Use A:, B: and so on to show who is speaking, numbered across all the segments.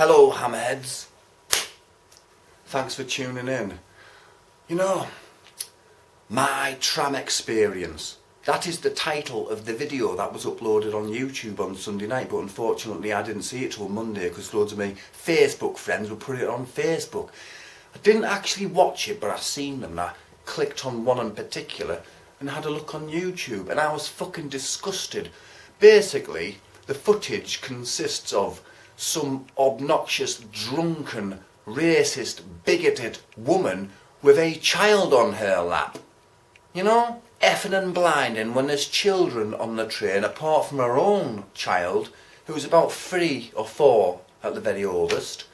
A: Hello, hammerheads. Thanks for tuning in. You know, my tram experience. That is the title of the video that was uploaded on YouTube on Sunday night, but unfortunately I didn't see it till Monday because loads of my Facebook friends would put it on Facebook. I didn't actually watch it, but I seen them. I clicked on one in particular and had a look on YouTube, and I was fucking disgusted. Basically, the footage consists of some obnoxious, drunken, racist, bigoted woman with a child on her lap. You know, effing and blinding when there's children on the train, apart from her own child, who's about 3 or 4 at the very oldest.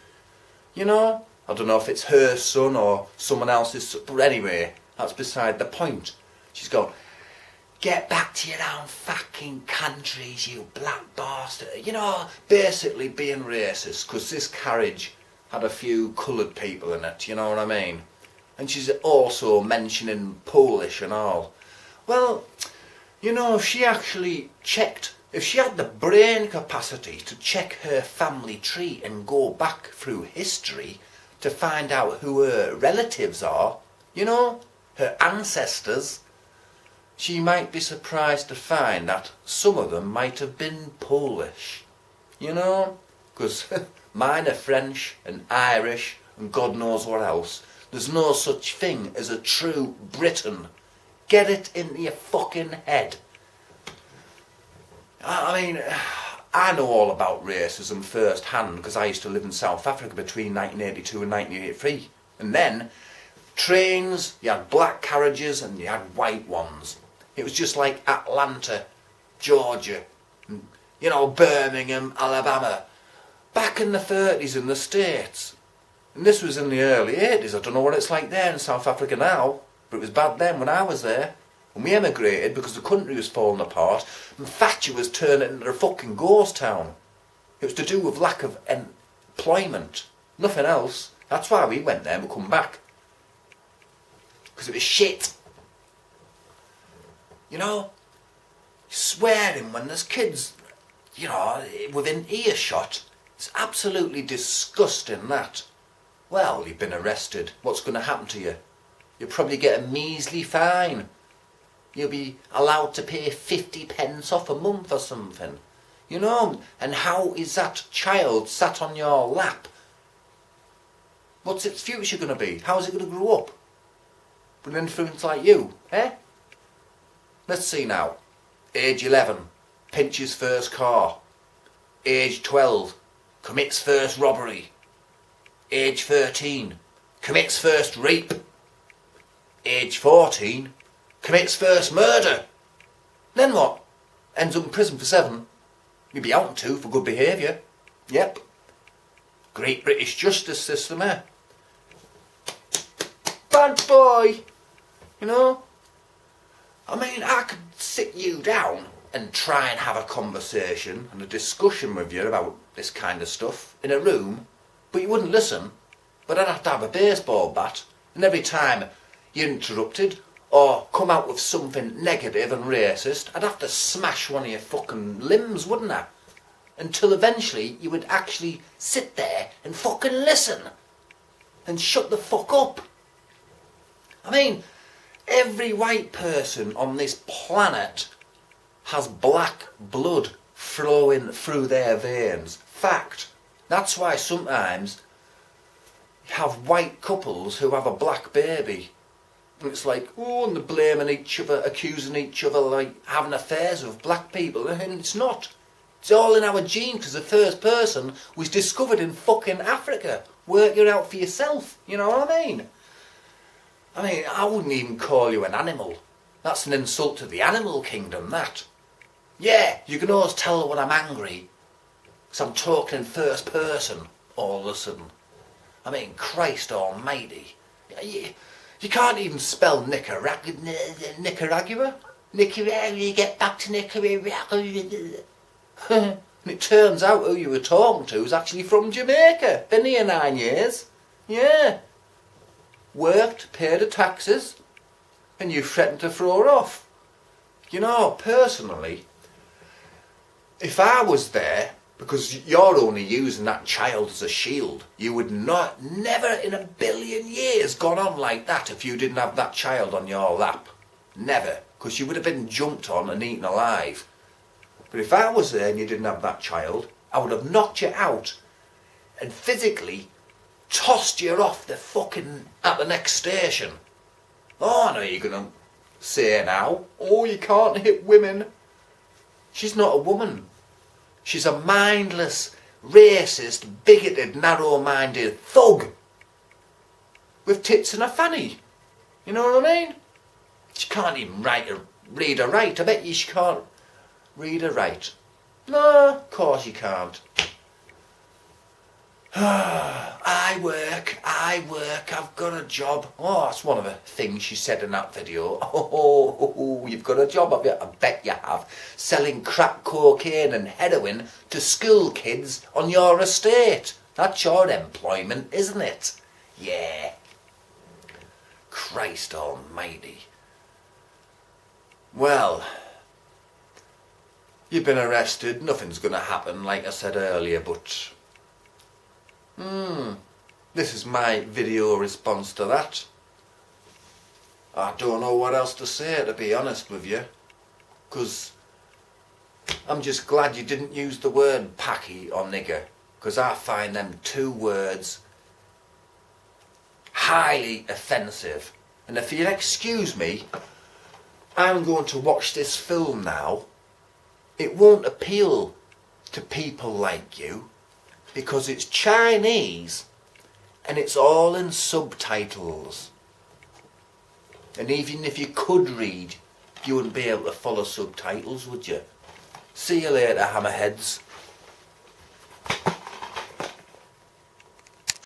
A: You know, I don't know if it's her son or someone else's son, but anyway, that's beside the point. She's gone, "Get back to your own fucking countries, you black bastard." You know, basically being racist, because this carriage had a few coloured people in it, you know what I mean? And she's also mentioning Polish and all. Well, you know, if she actually checked, if she had the brain capacity to check her family tree and go back through history to find out who her relatives are, you know, her ancestors, she might be surprised to find that some of them might have been Polish, you know, because mine are French and Irish and God knows what else. There's no such thing as a true Briton. Get it into your fucking head. I mean, I know all about racism first hand because I used to live in South Africa between 1982 and 1983. And then, trains, you had black carriages and you had white ones. It was just like Atlanta, Georgia, and, you know, Birmingham, Alabama. Back in the 30s in the States. And this was in the early 80s. I don't know what it's like there in South Africa now, but it was bad then when I was there. And we emigrated because the country was falling apart and Thatcher was turning it into a fucking ghost town. It was to do with lack of employment. Nothing else. That's why we went there and we come back. Because it was shit. You know, swearing when there's kids, you know, within earshot. It's absolutely disgusting, that. Well, you've been arrested. What's going to happen to you? You'll probably get a measly fine. You'll be allowed to pay 50 pence off a month or something. You know, and how is that child sat on your lap? What's its future going to be? How's it going to grow up? With an influence like you, eh? Let's see now. Age 11, pinches first car. Age 12, commits first robbery. Age 13, commits first rape. Age 14, commits first murder. Then what? Ends up in prison for 7. You'll be out in 2 for good behaviour. Yep. Great British justice system, eh? Bad boy. You know? I mean, I could sit you down and try and have a conversation and a discussion with you about this kind of stuff in a room, but you wouldn't listen. But I'd have to have a baseball bat, and every time you interrupted or come out with something negative and racist, I'd have to smash one of your fucking limbs, wouldn't I? Until eventually you would actually sit there and fucking listen and shut the fuck up. I mean, every white person on this planet has black blood flowing through their veins. Fact. That's why sometimes you have white couples who have a black baby. And it's like, oh, and they're blaming each other, accusing each other, like having affairs with black people. And it's not. It's all in our genes because the first person was discovered in fucking Africa. Work it out for yourself. You know what I mean? I wouldn't even call you an animal. That's an insult to the animal kingdom, that. Yeah, you can always tell when I'm angry, because I'm talking in first person all of a sudden. I mean, Christ almighty. You can't even spell Nicaragua. Nicaragua, get back to Nicaragua. And it turns out who you were talking to is actually from Jamaica. Been here 9 years. Yeah. Worked, paid the taxes, and you threatened to throw her off. You know, personally, if I was there Because you're only using that child as a shield. You would not, never in a billion years gone on like that if you didn't have that child on your lap. Never. Because you would have been jumped on and eaten alive. But if I was there and you didn't have that child, I would have knocked you out and physically tossed you off the fucking, at the next station. Oh, I know you're going to say now, oh, you can't hit women. She's not a woman. She's a mindless, racist, bigoted, narrow-minded thug with tits and a fanny. You know what I mean? She can't even read or write. I bet you she can't read or write. No, of course you can't. I work, I've got a job. Oh, that's one of the things she said in that video. Oh, you've got a job, have you? I bet you have. Selling crack cocaine and heroin to school kids on your estate. That's your employment, isn't it? Yeah. Christ almighty. Well, you've been arrested. Nothing's going to happen, like I said earlier, but... this is my video response to that. I don't know what else to say, to be honest with you. Because I'm just glad you didn't use the word packy or nigger. Because I find them two words highly offensive. And if you'll excuse me, I'm going to watch this film now. It won't appeal to people like you. Because it's Chinese and it's all in subtitles. And even if you could read, you wouldn't be able to follow subtitles, would you? See you later, hammerheads.